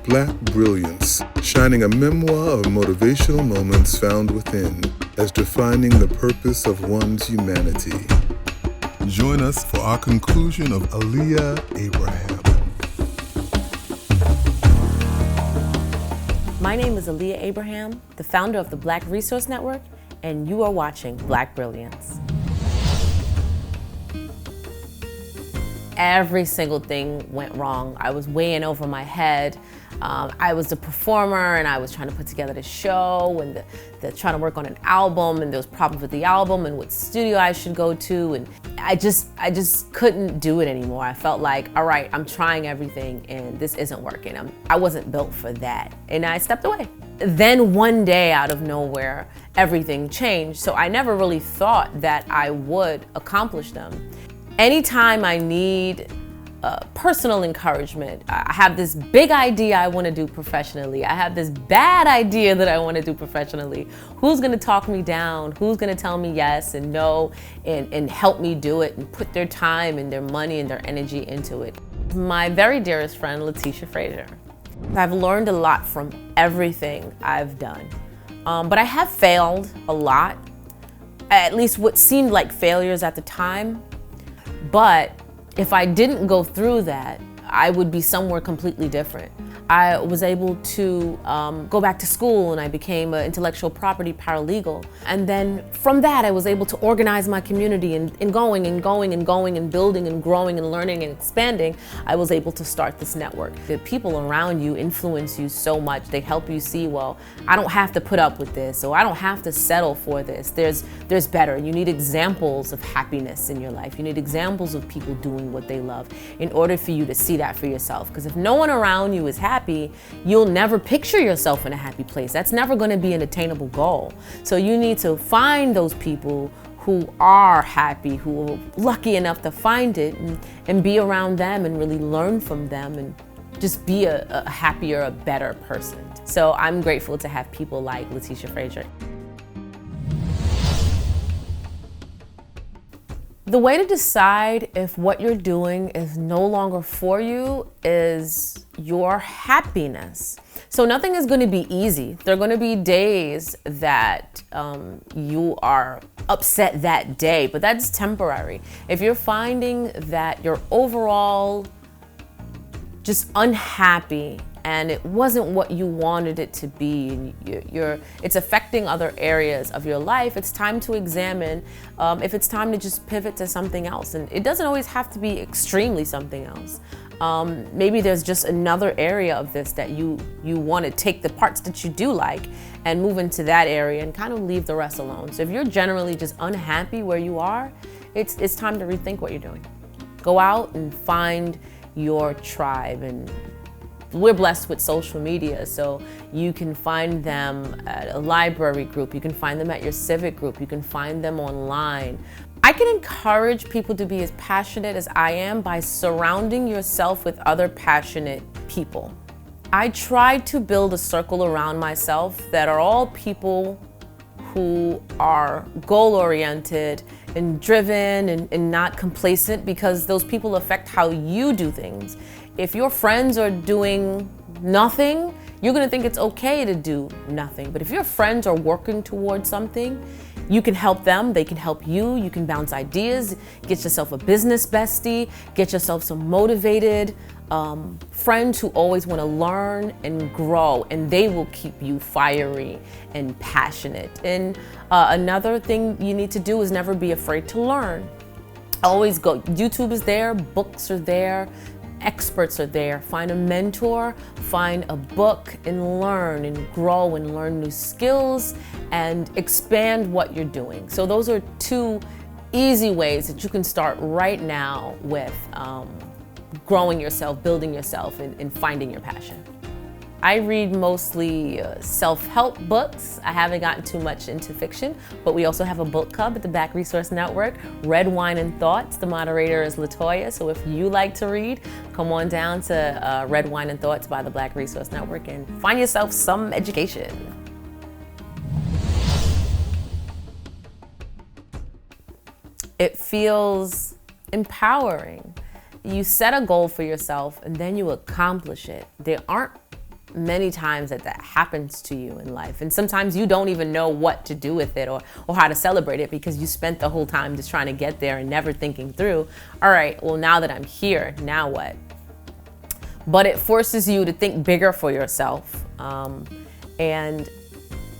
BLAQ Brilliance, shining a memoir of motivational moments found within as defining the purpose of one's humanity. Join us for our conclusion of Aleeia Abraham. My name is Aleeia Abraham, the founder of the BLAQue Resource Network, and you are watching BLAQ Brilliance. Every single thing went wrong. I was way in over my head. I was the performer and I was trying to put together the show and trying to work on an album, and there was problems with the album and what studio I should go to, and I just couldn't do it anymore. I felt like, all right, I'm trying everything and this isn't working. I wasn't built for that, and I stepped away. Then one day out of nowhere, everything changed. So I never really thought that I would accomplish them. Anytime I need personal encouragement, I have this big idea I want to do professionally. I have this bad idea that I want to do professionally. Who's going to talk me down? Who's going to tell me yes and no and help me do it and put their time and their money and their energy into it? My very dearest friend, Letitia Frazier. I've learned a lot from everything I've done, but I have failed a lot, at least what seemed like failures at the time. But if I didn't go through that, I would be somewhere completely different. I was able to go back to school and I became an intellectual property paralegal. And then from that, I was able to organize my community and going and building and growing and learning and expanding. I was able to start this network. The people around you influence you so much. They help you see, well, I don't have to put up with this, or I don't have to settle for this. There's better. You need examples of happiness in your life. You need examples of people doing what they love in order for you to see that for yourself. Because if no one around you is happy, you'll never picture yourself in a happy place. That's never going to be an attainable goal. So you need to find those people who are happy, who are lucky enough to find it, and be around them and really learn from them and just be a happier, a better person. So I'm grateful to have people like Letitia Frazier. The way to decide if what you're doing is no longer for you is your happiness. So nothing is going to be easy. There are going to be days that you are upset that day, but that's temporary. If you're finding that you're overall just unhappy and it wasn't what you wanted it to be, and it's affecting other areas of your life, it's time to examine if it's time to just pivot to something else. And it doesn't always have to be extremely something else. Maybe there's just another area of this that you want to take the parts that you do like and move into that area and kind of leave the rest alone. So if you're generally just unhappy where you are, it's time to rethink what you're doing. Go out and find your tribe. And we're blessed with social media, so you can find them at a library group, you can find them at your civic group, you can find them online. I can encourage people to be as passionate as I am by surrounding yourself with other passionate people. I try to build a circle around myself that are all people who are goal-oriented and driven and not complacent, because those people affect how you do things. If your friends are doing nothing, you're gonna think it's okay to do nothing. But if your friends are working towards something, you can help them, they can help you, you can bounce ideas, get yourself a business bestie, get yourself some motivated friends who always wanna learn and grow, and they will keep you fiery and passionate. And another thing you need to do is never be afraid to learn. Always go, YouTube is there, books are there, experts are there. Find a mentor, find a book, and learn and grow and learn new skills and expand what you're doing. So those are two easy ways that you can start right now with growing yourself, building yourself, and finding your passion. I read mostly self-help books. I haven't gotten too much into fiction, but we also have a book club at the BLAQue Resource Network, Red Wine and Thoughts. The moderator is LaToya, so if you like to read, come on down to Red Wine and Thoughts by the BLAQue Resource Network and find yourself some education. It feels empowering. You set a goal for yourself and then you accomplish it. There aren't many times that happens to you in life. And sometimes you don't even know what to do with it or how to celebrate it because you spent the whole time just trying to get there and never thinking through, all right, well, now that I'm here, now what? But it forces you to think bigger for yourself. And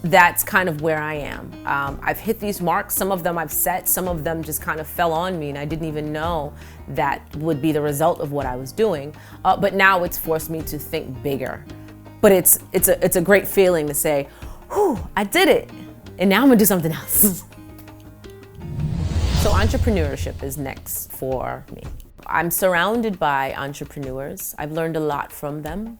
that's kind of where I am. I've hit these marks. Some of them I've set, some of them just kind of fell on me and I didn't even know that would be the result of what I was doing. But now it's forced me to think bigger. But it's a great feeling to say, whew, I did it. And now I'm gonna do something else. So entrepreneurship is next for me. I'm surrounded by entrepreneurs. I've learned a lot from them.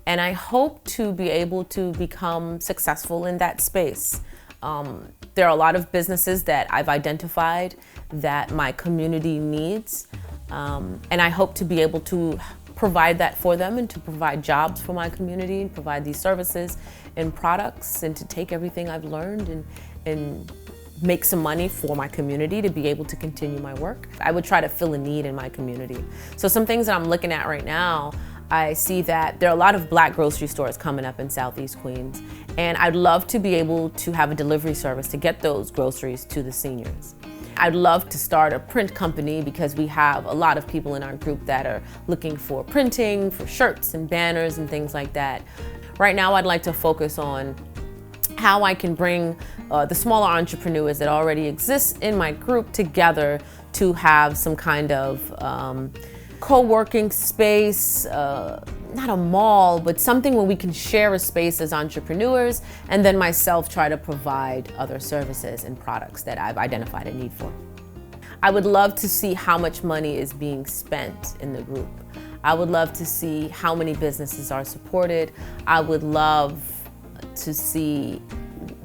And I hope to be able to become successful in that space. There are a lot of businesses that I've identified that my community needs. And I hope to be able to provide that for them and to provide jobs for my community and provide these services and products and to take everything I've learned and make some money for my community to be able to continue my work. I would try to fill a need in my community. So some things that I'm looking at right now, I see that there are a lot of Black grocery stores coming up in Southeast Queens, and I'd love to be able to have a delivery service to get those groceries to the seniors. I'd love to start a print company because we have a lot of people in our group that are looking for printing, for shirts and banners and things like that. Right now, I'd like to focus on how I can bring the smaller entrepreneurs that already exist in my group together to have some kind of co-working space, not a mall, but something where we can share a space as entrepreneurs, and then myself try to provide other services and products that I've identified a need for. I would love to see how much money is being spent in the group. I would love to see how many businesses are supported. I would love to see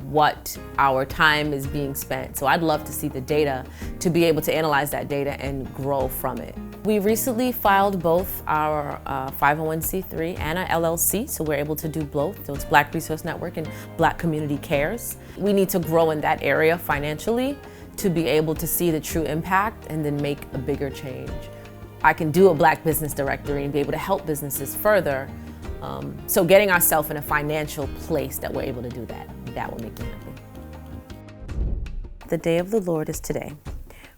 what our time is being spent. So I'd love to see the data to be able to analyze that data and grow from it. We recently filed both our 501c3 and our LLC, so we're able to do both. So it's BLAQ Resource Network and BLAQ Community Cares. We need to grow in that area financially to be able to see the true impact and then make a bigger change. I can do a Black business directory and be able to help businesses further. So getting ourselves in a financial place that we're able to do that, that will make me happy. The day of the Lord is today.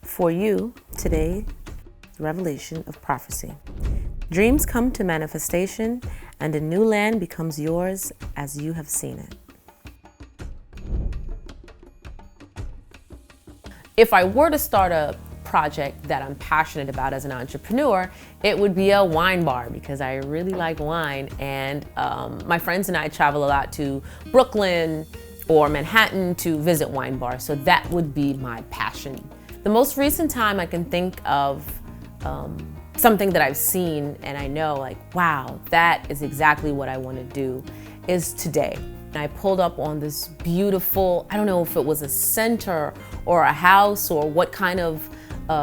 For you, today, the revelation of prophecy. Dreams come to manifestation, and a new land becomes yours as you have seen it. If I were to start a project that I'm passionate about as an entrepreneur, it would be a wine bar because I really like wine, and my friends and I travel a lot to Brooklyn or Manhattan to visit wine bars, so that would be my passion. The most recent time I can think of something that I've seen and I know like, wow, that is exactly what I want to do is today. And I pulled up on this beautiful, I don't know if it was a center or a house or what kind of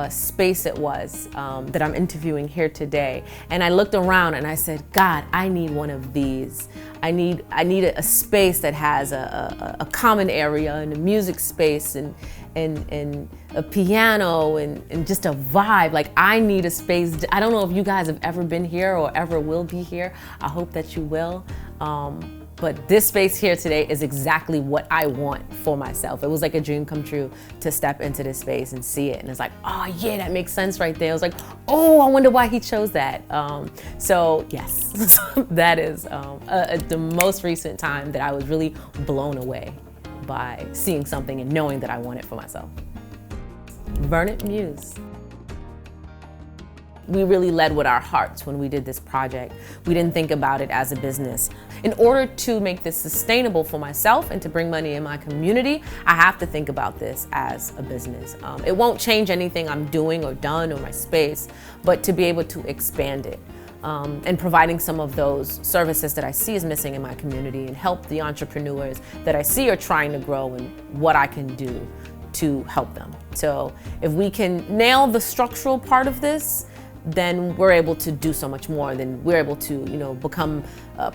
space it was that I'm interviewing here today. And I looked around and I said, God, I need one of these. I need a space that has a common area and a music space and a piano and just a vibe. Like I need a space. I don't know if you guys have ever been here or ever will be here. I hope that you will. But this space here today is exactly what I want for myself. It was like a dream come true to step into this space and see it. And it's like, oh yeah, that makes sense right there. I was like, oh, I wonder why he chose that. So yes, that is the most recent time that I was really blown away by seeing something and knowing that I want it for myself. Verdant Muse. We really led with our hearts when we did this project. We didn't think about it as a business. In order to make this sustainable for myself and to bring money in my community, I have to think about this as a business. It won't change anything I'm doing or done or my space, but to be able to expand it and providing some of those services that I see is missing in my community and help the entrepreneurs that I see are trying to grow and what I can do to help them. So if we can nail the structural part of this, then we're able to do so much more. Then we're able to, become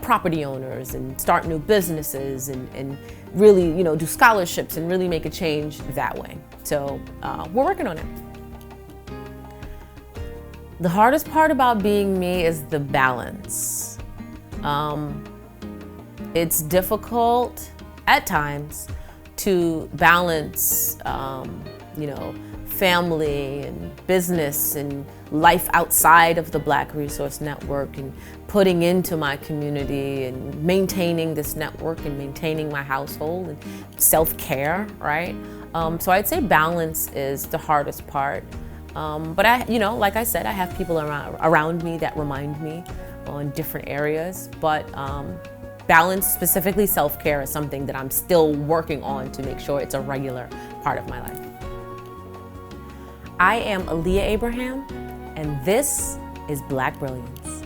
property owners and start new businesses and really, do scholarships and really make a change that way. So we're working on it. The hardest part about being me is the balance. It's difficult at times to balance, family and business and life outside of the BlaQue Resource Network, and putting into my community and maintaining this network and maintaining my household and self-care, right? So I'd say balance is the hardest part. But like I said, I have people around me that remind me on different areas, but balance, specifically self-care, is something that I'm still working on to make sure it's a regular part of my life. I am Aleeia Abraham, and this is BLAQ Brilliance.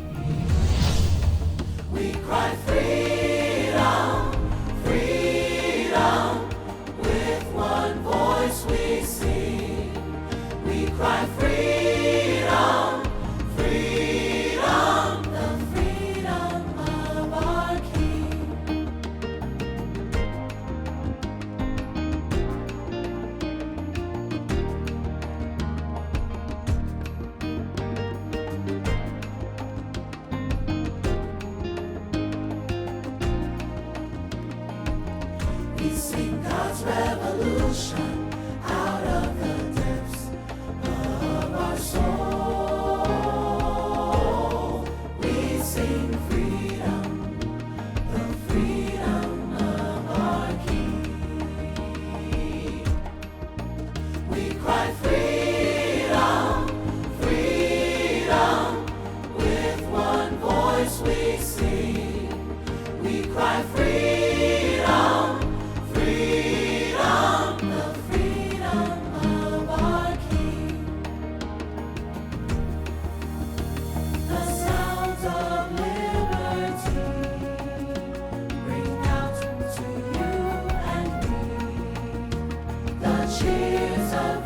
We cry freedom, freedom, with one voice we sing. We cry freedom, freedom, the freedom of our King. We sing God's revolution out of the depths of our soul. We sing freedom, the freedom of our King. We cry freedom, freedom, with one voice we sing. We cry freedom, freedom, the freedom of our King. The sounds of liberty ring out to you and me. The cheers of